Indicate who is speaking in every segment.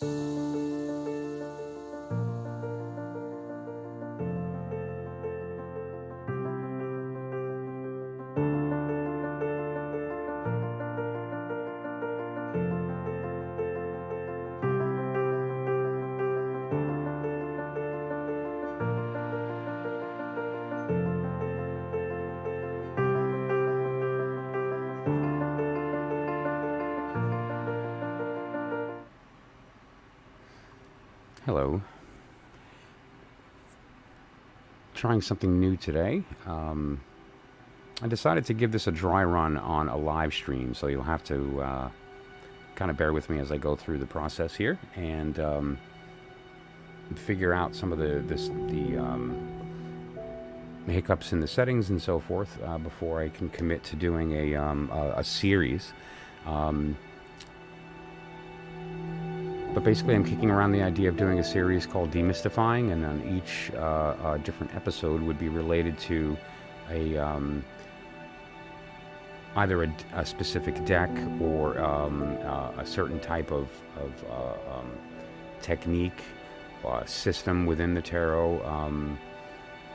Speaker 1: Hello. Trying something new today. I decided to give this a dry run on a live stream, so you'll have to kind of bear with me as I go through the process here and figure out some of the hiccups in the settings and so forth before I can commit to doing a series. But basically, I'm kicking around the idea of doing a series called Demystifying, and on each different episode would be related to either a specific deck or a certain type of technique system within the tarot,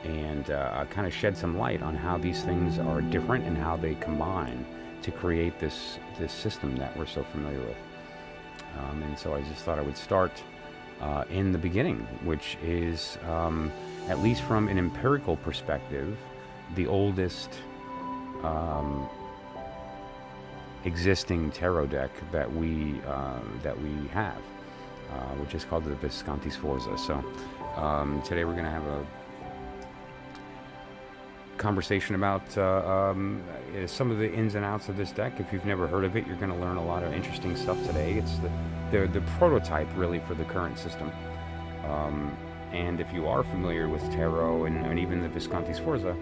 Speaker 1: and kind of shed some light on how these things are different and how they combine to create this system that we're so familiar with. And so I just thought I would start in the beginning, which is, at least from an empirical perspective, the oldest existing tarot deck that we have, which is called the Visconti-Sforza. So today we're going to have a conversation about some of the ins and outs of this deck. If you've never heard of it, you're going to learn a lot of interesting stuff today. It's the prototype really for the current system, and if you are familiar with tarot and even the Visconti-Sforza,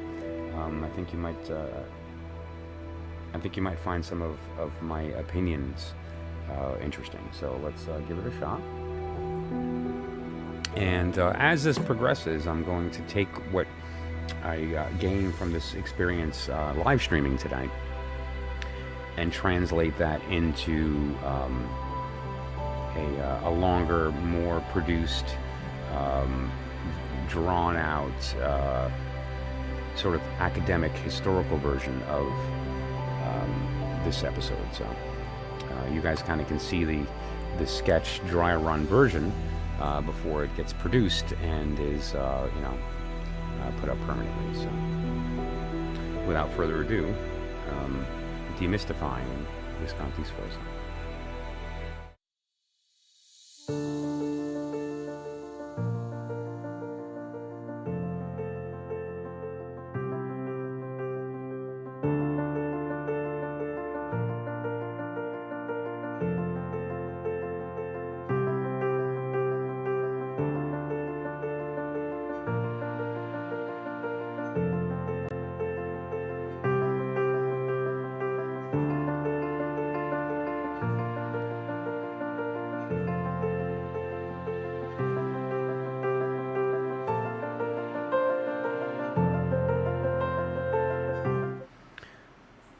Speaker 1: I think you might find some of my opinions interesting. So let's give it a shot. And as this progresses, I'm going to take what I gained from this experience live streaming today and translate that into a longer, more produced, drawn out sort of academic historical version of this episode. So you guys kind of can see the sketch dry run version before it gets produced and is put up permanently. So without further ado, Demystifying Visconti-Sforza.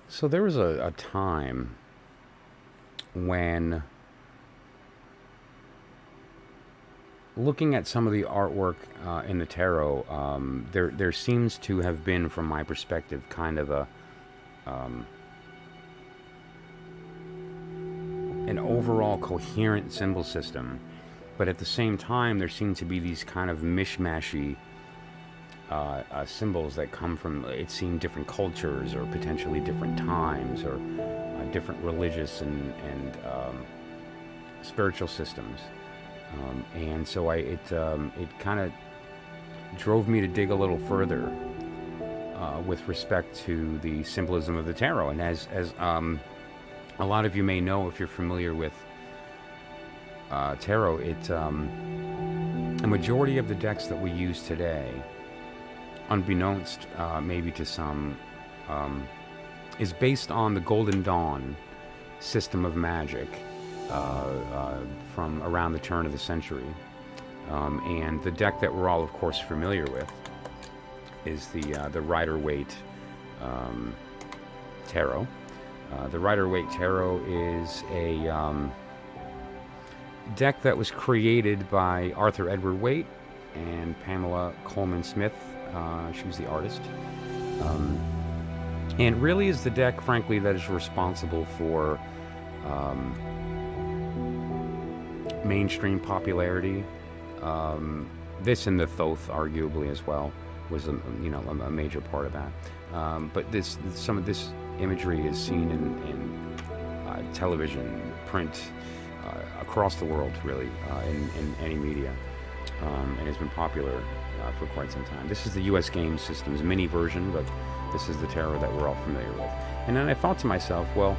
Speaker 1: So there was a time when, looking at some of the artwork in the tarot, there seems to have been, from my perspective, kind of an overall coherent symbol system, but at the same time there seem to be these kind of mishmashy symbols that come from, it seemed, different cultures or potentially different times or different religious and spiritual systems, and so it kind of drove me to dig a little further with respect to the symbolism of the tarot. And as a lot of you may know, if you're familiar with tarot, a majority of the decks that we use today, unbeknownst maybe to some, is based on the Golden Dawn system of magic from around the turn of the century. And the deck that we're all, of course, familiar with is the Rider-Waite Tarot. The Rider-Waite Tarot is deck that was created by Arthur Edward Waite and Pamela Coleman Smith. She was the artist. And really is the deck, frankly, that is responsible for mainstream popularity. This and the Thoth, arguably, as well, was a major part of that. But some of this imagery is seen in television, print, across the world, really, in any media, and has been popular for quite some time. This is the U.S. game system's mini version, but this is the tarot that we're all familiar with. And then I thought to myself, well,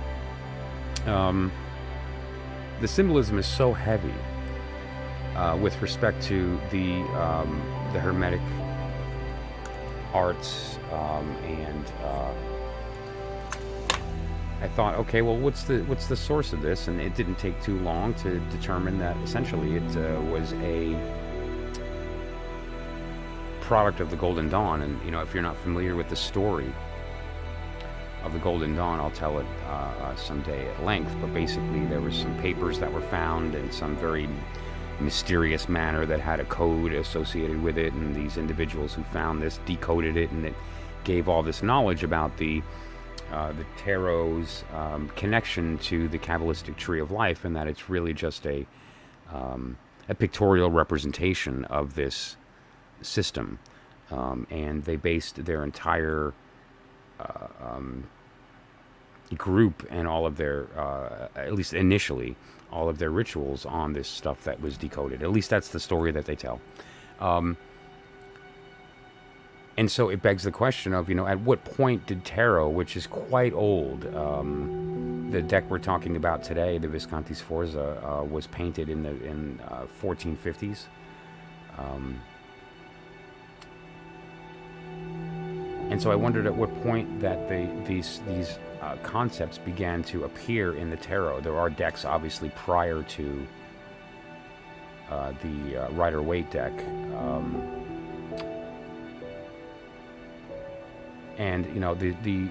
Speaker 1: the symbolism is so heavy with respect to the Hermetic arts, and I thought, okay, well, what's the source of this? And it didn't take too long to determine that essentially it was a product of the Golden Dawn. And if you're not familiar with the story of the Golden Dawn, I'll tell it someday at length. But basically, there was some papers that were found in some very mysterious manner that had a code associated with it, and these individuals who found this decoded it, and it gave all this knowledge about the tarot's connection to the Kabbalistic tree of life, and that it's really just a pictorial representation of this system. And they based their entire group and all of their, at least initially, all of their rituals on this stuff that was decoded. At least that's the story that they tell. And so it begs the question of, at what point did tarot, which is quite old, the deck we're talking about today, the Visconti-Sforza, was painted in 1450s. And so I wondered at what point that these concepts began to appear in the tarot. There are decks, obviously, prior to the Rider-Waite deck. And, the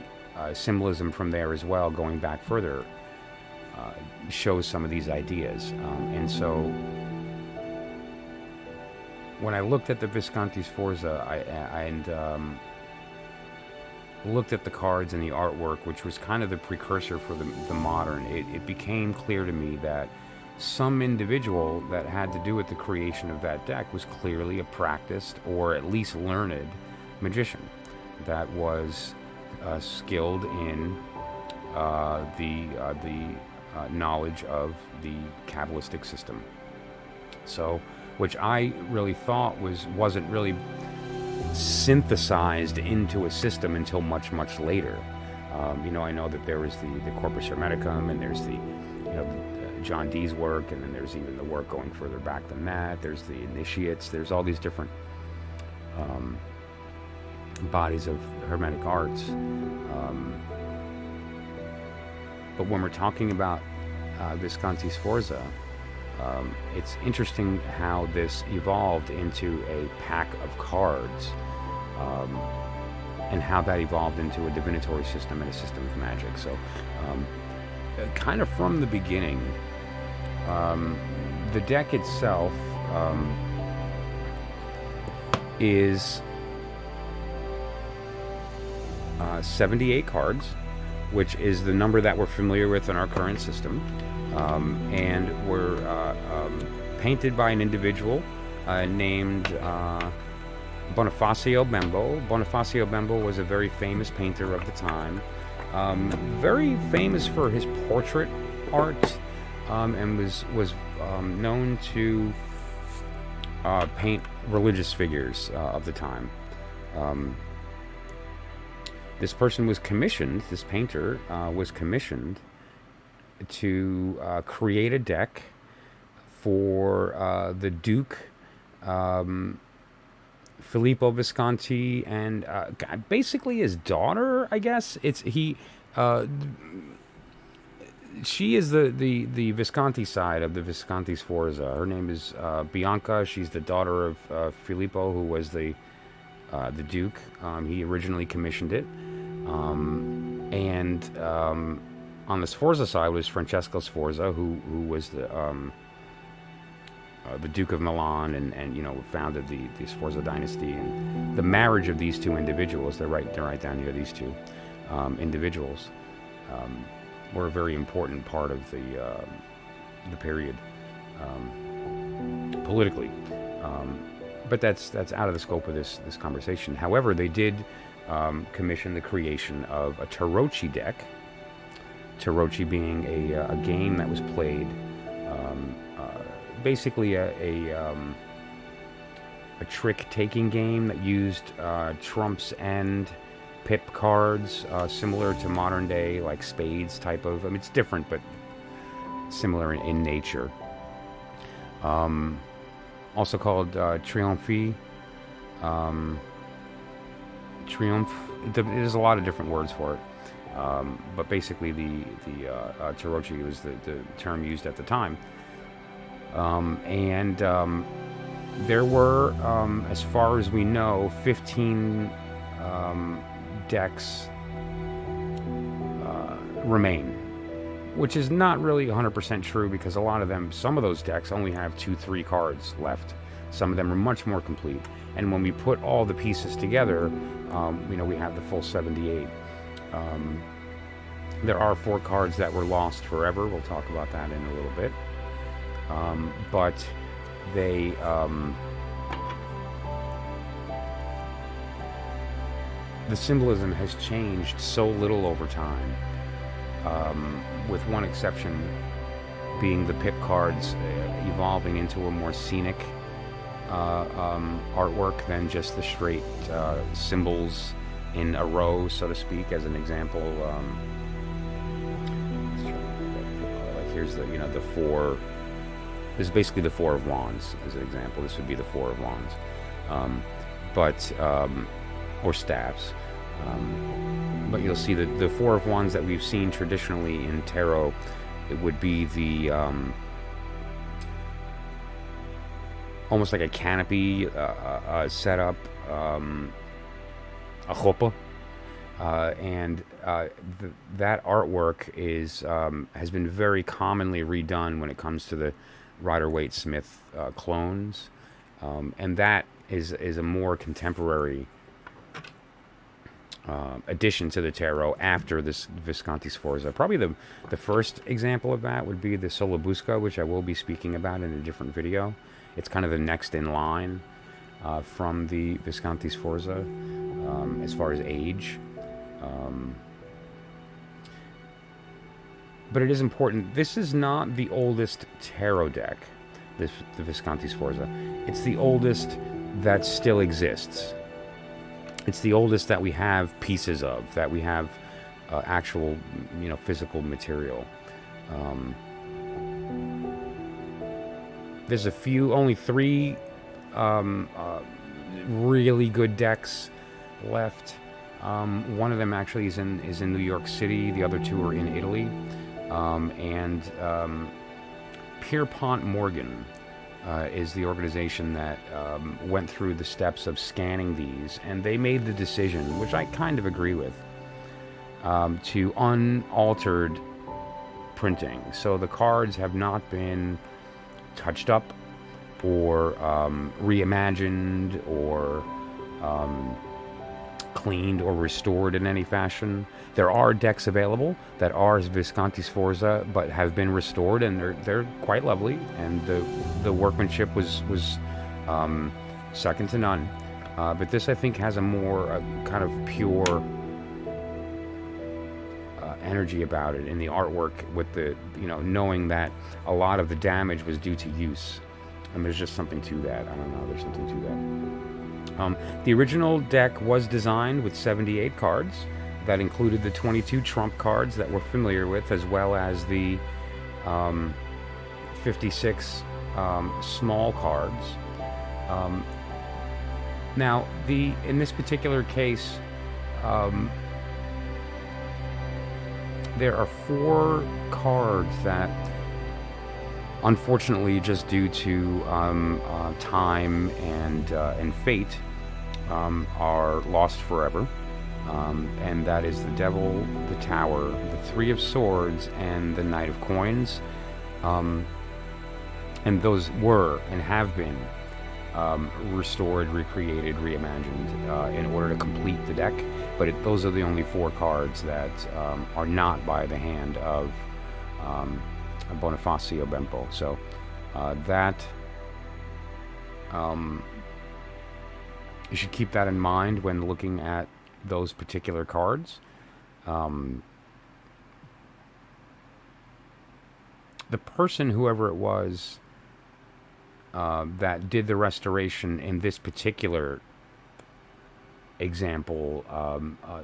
Speaker 1: symbolism from there as well, going back further, shows some of these ideas. And so when I looked at the Visconti-Sforza, I looked at the cards and the artwork, which was kind of the precursor for the modern, it became clear to me that some individual that had to do with the creation of that deck was clearly a practiced, or at least learned, magician that was skilled in the knowledge of the Kabbalistic system. So, which I really thought wasn't really synthesized into a system until much, much later. I know that there was the Corpus Hermeticum, and there's the John Dee's work, and then there's even the work going further back than that. There's the initiates. There's all these different bodies of Hermetic arts. But when we're talking about Visconti-Sforza, it's interesting how this evolved into a pack of cards, and how that evolved into a divinatory system and a system of magic. So, kind of from the beginning, the deck itself is 78 cards, which is the number that we're familiar with in our current system. And were painted by an individual named Bonifacio Bembo. Bonifacio Bembo was a very famous painter of the time, very famous for his portrait art, and was known to paint religious figures of the time. This person was commissioned, this painter was commissioned to create a deck for the Duke Filippo Visconti and basically his daughter, I guess. She is the Visconti side of the Visconti-Sforza. Her name is Bianca. She's the daughter of Filippo, who was the Duke. He originally commissioned it. On the Sforza side was Francesco Sforza, who was the Duke of Milan, and founded the Sforza dynasty. And the marriage of these two individuals, they're right down here, these two individuals, were a very important part of the period politically. But that's out of the scope of this conversation. However, they did commission the creation of a Tarocchi deck. Tarocchi being a game that was played, basically a trick-taking game that used trumps and pip cards, similar to modern day like spades type of. I mean, it's different, but similar in nature. Also called Triomphe. Triumph. There's a lot of different words for it. But basically, the Tarocchi was the term used at the time. And there were, as far as we know, 15 decks remain, which is not really 100% true, because a lot of them, some of those decks only have 2-3 cards left. Some of them are much more complete. And when we put all the pieces together, we have the full 78. There are 4 cards that were lost forever. We'll talk about that in a little bit. But they... the symbolism has changed so little over time, with one exception being the pip cards evolving into a more scenic artwork than just the straight symbols in a row, so to speak. As an example, like here's the 4. This is basically the 4 of Wands as an example. This would be the 4 of Wands, or staves. But you'll see that the 4 of Wands that we've seen traditionally in tarot, it would be the almost like a canopy setup, a chuppah, and that artwork has been very commonly redone when it comes to the Rider-Waite-Smith clones, and that is a more contemporary addition to the tarot after this Visconti-Sforza. Probably the first example of that would be the Solabusca, which I will be speaking about in a different video. It's kind of the next in line from the Visconti-Sforza as far as age. But it is important. This is not the oldest tarot deck, the Visconti-Sforza. It's the oldest that still exists. It's the oldest that we have pieces of, that we have actual, physical material. There's only 3 really good decks left. One of them actually is in New York City. The other 2 are in Italy. And Pierpont Morgan is the organization that went through the steps of scanning these, and they made the decision, which I kind of agree with, to unaltered printing. So the cards have not been touched up or reimagined or cleaned or restored in any fashion. There are decks available that are Visconti-Sforza but have been restored, and they're quite lovely, and the workmanship was second to none. But this, I think, has a more kind of pure energy about it in the artwork, with the knowing that a lot of the damage was due to use, and there's just something to that. I don't know, there's something to that. The original deck was designed with 78 cards. That included the 22 trump cards that we're familiar with, as well as the 56 small cards. Now, in this particular case, there are 4 cards that, unfortunately, just due to time and fate, are lost forever. And that is the Devil, the Tower, the 3 of Swords, and the Knight of Coins. And those were and have been restored, recreated, reimagined in order to complete the deck. But those are the only 4 cards that are not by the hand of Bonifacio Bempo. So that you should keep that in mind when looking at those particular cards. The person, whoever it was, that did the restoration in this particular example,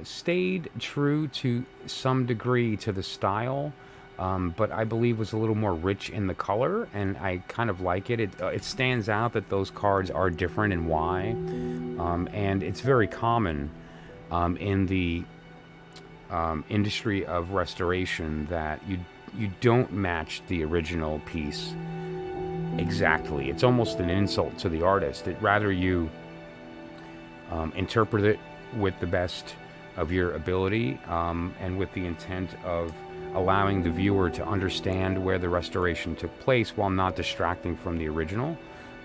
Speaker 1: stayed true to some degree to the style, but I believe was a little more rich in the color, and I kind of like it. It stands out that those cards are different and why, and it's very common in the industry of restoration that you don't match the original piece exactly. It's almost an insult to the artist. Rather you interpret it with the best of your ability, and with the intent of allowing the viewer to understand where the restoration took place while not distracting from the original,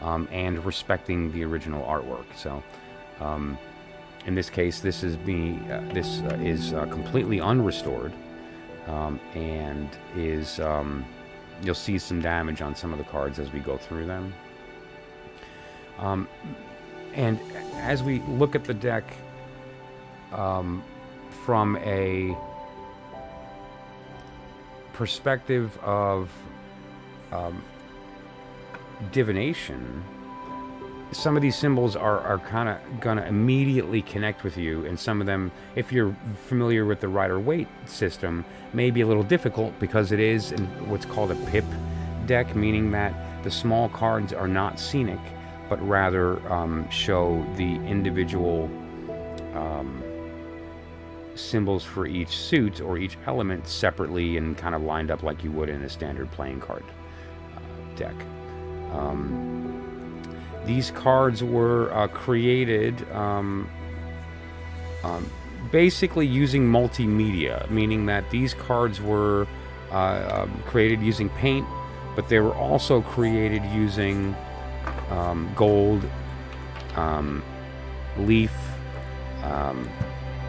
Speaker 1: and respecting the original artwork. So in this case, this is completely unrestored, and is you'll see some damage on some of the cards as we go through them. And as we look at the deck from a perspective of divination, some of these symbols are kind of going to immediately connect with you, and some of them, if you're familiar with the Rider-Waite system, may be a little difficult because it is in what's called a pip deck, meaning that the small cards are not scenic, but rather show the individual symbols for each suit or each element separately and kind of lined up like you would in a standard playing card deck. These cards were created basically using multimedia, meaning that these cards were created using paint, but they were also created using gold, leaf,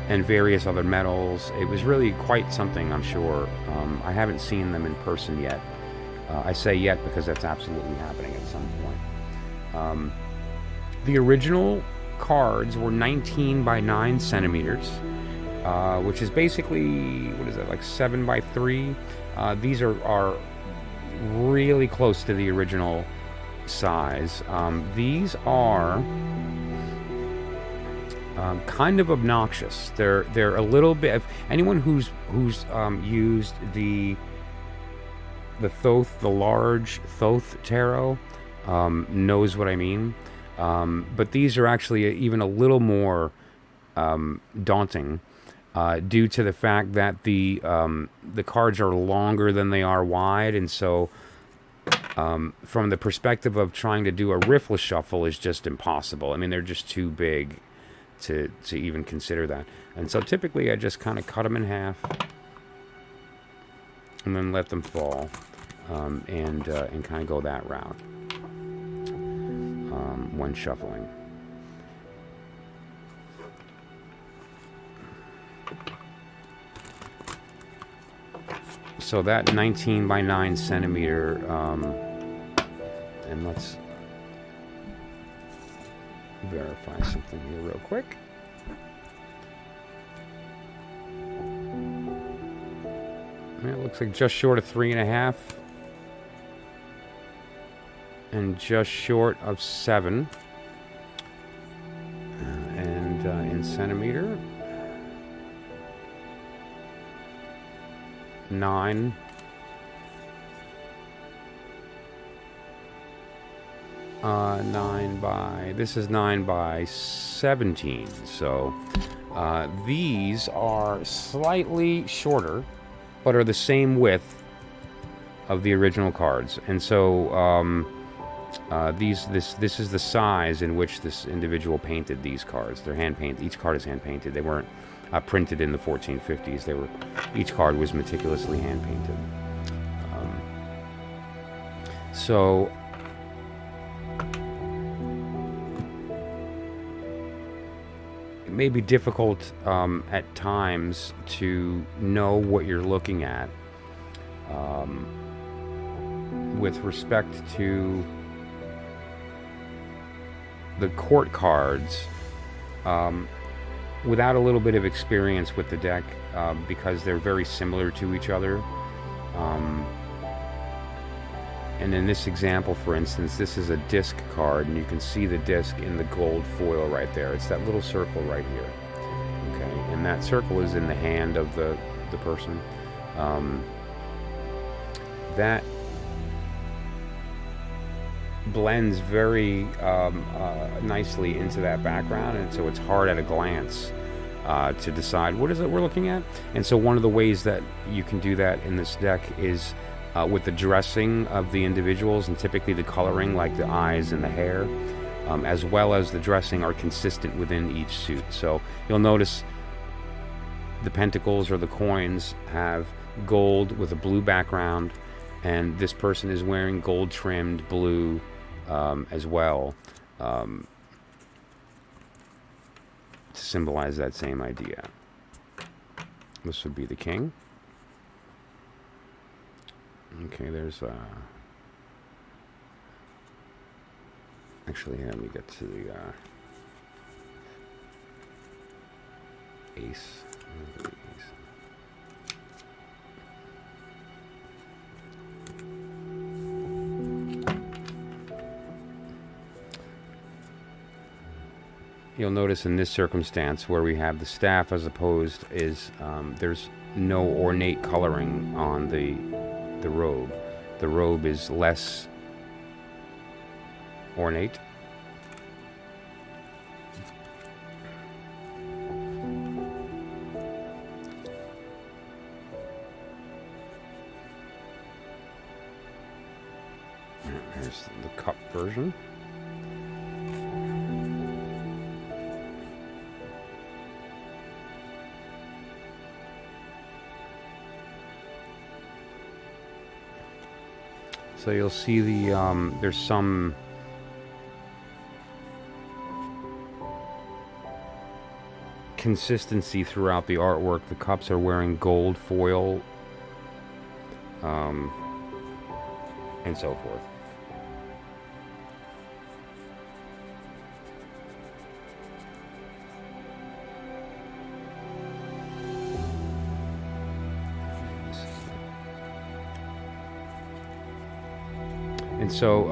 Speaker 1: and various other metals. It was really quite something, I'm sure. I haven't seen them in person yet. I say yet because that's absolutely happening at some point. The original cards were 19 by 9 centimeters, which is basically, what is that, like 7 by 3? These are really close to the original size. These are kind of obnoxious. They're a little bit. Anyone who's used the Thoth, the large Thoth tarot, knows what I mean. But these are actually even a little more daunting, due to the fact that the cards are longer than they are wide, and so from the perspective of trying to do a riffless shuffle is just impossible. I mean, they're just too big to even consider that. And so typically I just kind of cut them in half and then let them fall, and kind of go that route when shuffling. So that 19 by 9 centimeter, and let's verify something here real quick. It looks like just short of 3.5 and just short of 7, and in centimeter 9, this is 9 by 17. So these are slightly shorter, but are the same width of the original cards. And so this is the size in which this individual painted these cards. They're hand painted. Each card is hand painted. They weren't printed in the 1450s. Each card was meticulously hand painted. So may be difficult at times to know what you're looking at with respect to the court cards without a little bit of experience with the deck, because they're very similar to each other. And in this example, for instance, this is a disc card, and you can see the disc in the gold foil right there. It's that little circle right here. Okay, and that circle is in the hand of the person. That blends very nicely into that background, and so it's hard at a glance to decide what is it we're looking at. And so one of the ways that you can do that in this deck is with the dressing of the individuals, and typically the coloring, like the eyes and the hair, as well as the dressing, are consistent within each suit. So you'll notice the pentacles or the coins have gold with a blue background, and this person is wearing gold trimmed blue as well, to symbolize that same idea. This would be the king. Okay, there's actually, let me get to the ace. You'll notice in this circumstance where we have the staff as opposed is there's no ornate coloring on the robe. The robe is less ornate. Here's the cup version. So you'll see there's some consistency throughout the artwork. The cups are wearing gold foil, and so forth. And so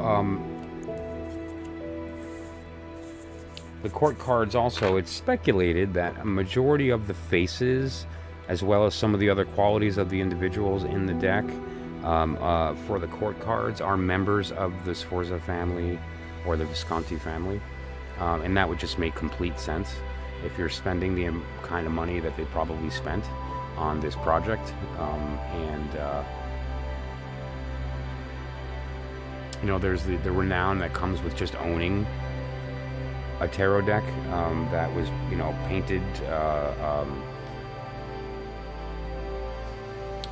Speaker 1: the court cards also, it's speculated that a majority of the faces, as well as some of the other qualities of the individuals in the deck for the court cards, are members of the Sforza family or the Visconti family. And that would just make complete sense if you're spending the kind of money that they probably spent on this project. You know, there's the renown that comes with just owning a tarot deck that was, you know, painted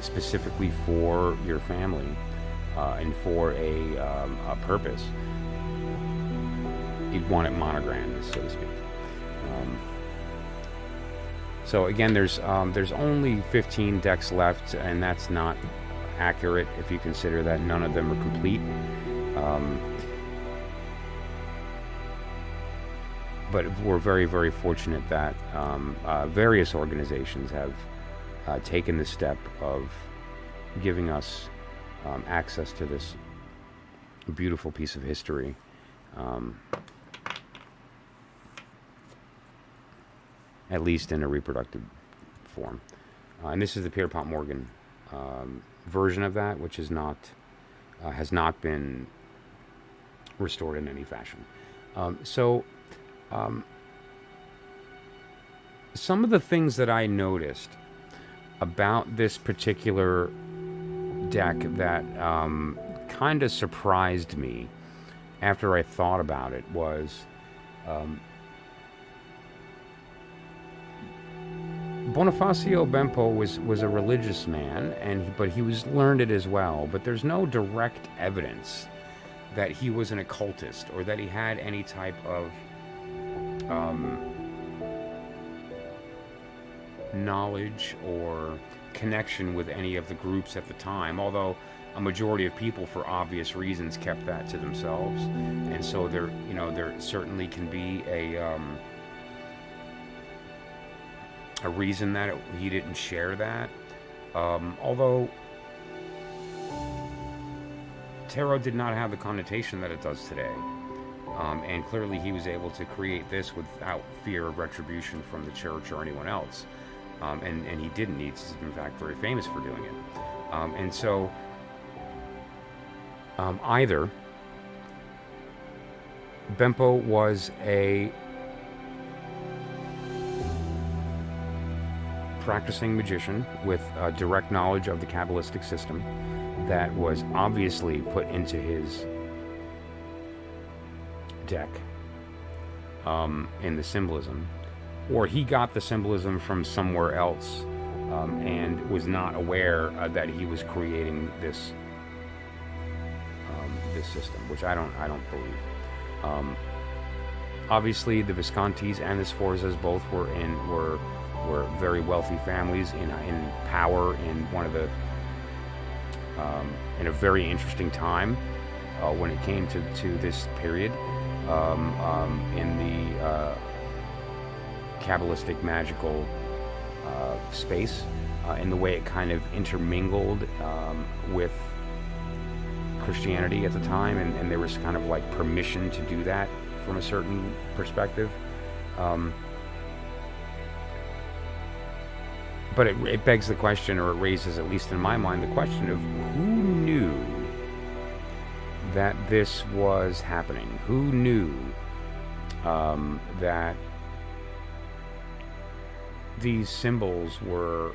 Speaker 1: specifically for your family and for a purpose. You'd want it monogrammed, so to speak. So again, there's only 15 decks left, and that's not accurate if you consider that none of them are complete. But we're very, very fortunate that various organizations have taken the step of giving us access to this beautiful piece of history. At least in a reproductive form. And this is the Pierpont Morgan version of that, which is not has not been restored in any fashion. Some of the things that I noticed about this particular deck that kind of surprised me after I thought about it was Bonifacio Bempo was a religious man, but he was learned as well. But there's no direct evidence that he was an occultist or that he had any type of knowledge or connection with any of the groups at the time, although a majority of people, for obvious reasons, kept that to themselves. And so there certainly can be a reason that he didn't share that. Although tarot did not have the connotation that it does today. And clearly he was able to create this without fear of retribution from the church or anyone else. And he didn't. He's in fact very famous for doing it. And so either Bempo was a practicing magician with direct knowledge of the Kabbalistic system that was obviously put into his deck in the symbolism, or he got the symbolism from somewhere else and was not aware that he was creating this system, which I don't believe. Obviously, the Viscontis and the Sforzas both were very wealthy families in power in one of the in a very interesting time when it came to this period in the Kabbalistic magical space, in the way it kind of intermingled with Christianity at the time, and there was kind of like permission to do that from a certain perspective. But it begs the question, or it raises, at least in my mind, the question of who knew that this was happening? Who knew that these symbols were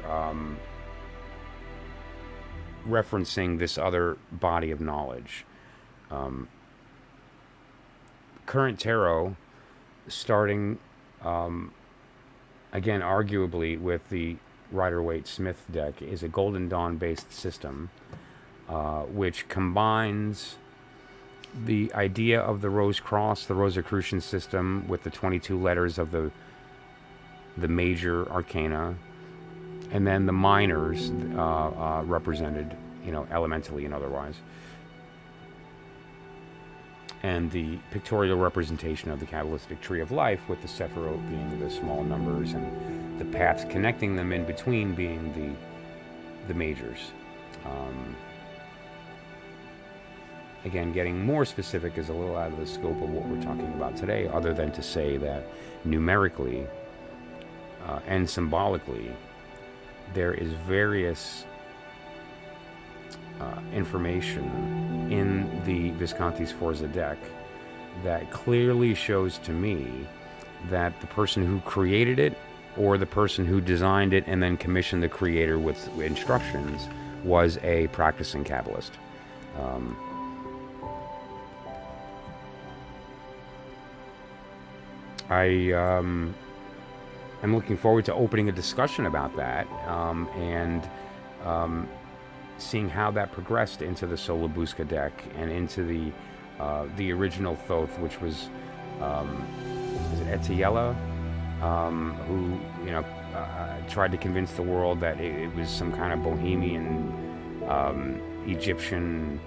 Speaker 1: referencing this other body of knowledge? Current tarot, starting again arguably with the Rider-Waite-Smith deck, is a Golden Dawn based system which combines the idea of the Rose Cross, the Rosicrucian system, with the 22 letters of the major arcana, and then the minors represented, elementally and otherwise, and the pictorial representation of the Kabbalistic tree of life, with the Sephirot being the small numbers and the paths connecting them in between being the majors. Again, getting more specific is a little out of the scope of what we're talking about today, other than to say that numerically and symbolically, there is various information in the Visconti-Sforza deck that clearly shows to me that the person who created it, or the person who designed it and then commissioned the creator with instructions, was a practicing Kabbalist. I'm looking forward to opening a discussion about that and seeing how that progressed into the Solobuska deck and into the original Thoth, which was is it Etiella, who tried to convince the world that it was some kind of Bohemian Egyptian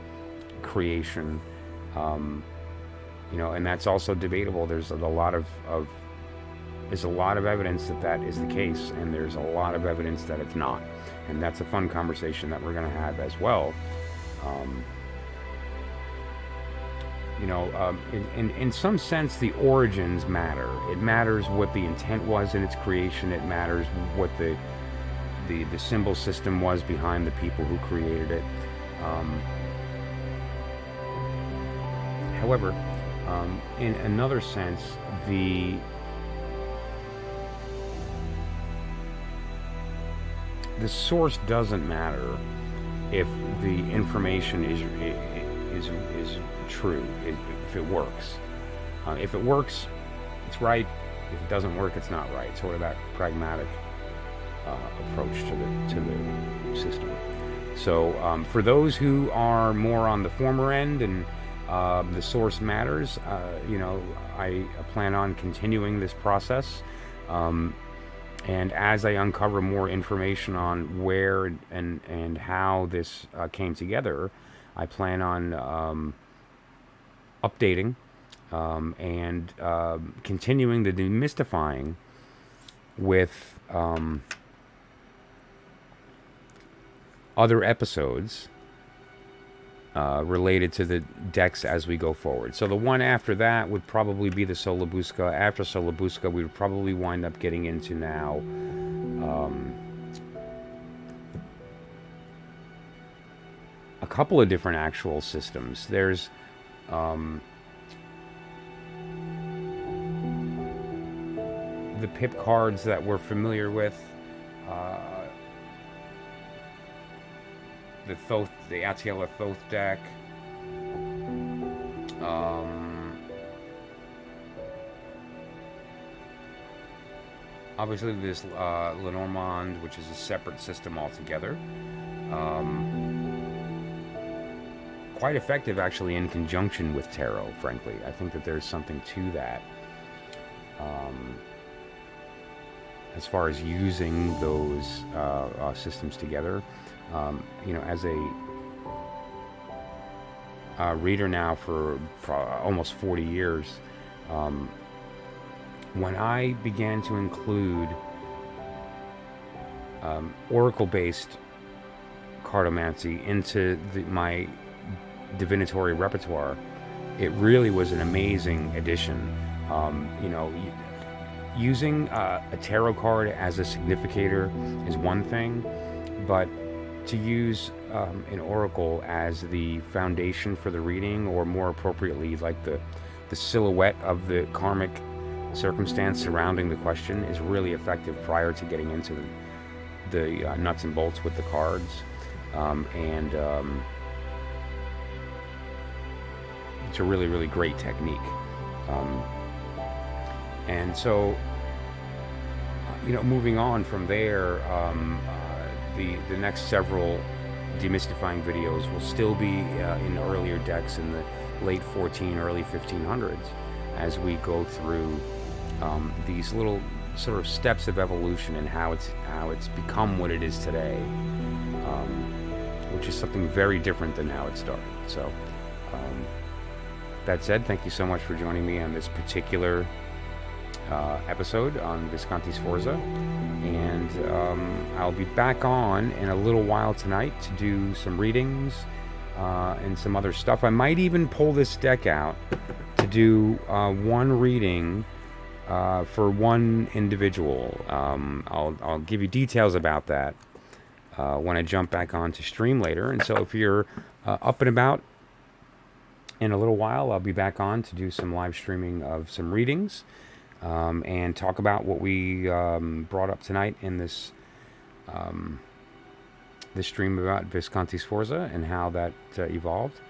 Speaker 1: creation. And that's also debatable. There's a lot of evidence that is the case, and there's a lot of evidence that it's not. And that's a fun conversation that we're going to have as well. In some sense, the origins matter. It matters what the intent was in its creation. It matters what the symbol system was behind the people who created it. However, in another sense, the source doesn't matter if the information is true, if it works. If it works, it's right. If it doesn't work, it's not right. Sort of that pragmatic approach to the system. So for those who are more on the former end and the source matters, I plan on continuing this process. And as I uncover more information on where and how this came together, I plan on updating and continuing the demystifying with other episodes related to the decks as we go forward. So the one after that would probably be the Solabusca. After Solabusca, we would probably wind up getting into now a couple of different actual systems. There's the pip cards that we're familiar with, the Attiela Thoth deck, obviously this Lenormand, which is a separate system altogether. Quite effective actually in conjunction with tarot, frankly. I think that there's something to that. As far as using those systems together, as a reader now for almost 40 years, when I began to include oracle-based cartomancy into my divinatory repertoire, it really was an amazing addition. Using a tarot card as a significator is one thing, but to use an oracle as the foundation for the reading, or more appropriately, like the silhouette of the karmic circumstance surrounding the question, is really effective prior to getting into the nuts and bolts with the cards. It's a really, really great technique. And so, moving on from there, the next several demystifying videos will still be in earlier decks in the late early 1500s, as we go through these little sort of steps of evolution and how it's become what it is today, which is something very different than how it started. So, that said, thank you so much for joining me on this particular episode on Visconti-Sforza, and I'll be back on in a little while tonight to do some readings and some other stuff. I might even pull this deck out to do one reading for one individual. I'll give you details about that when I jump back on to stream later. And so if you're up and about in a little while, I'll be back on to do some live streaming of some readings. And talk about what we brought up tonight in this stream about Visconti-Sforza and how that evolved.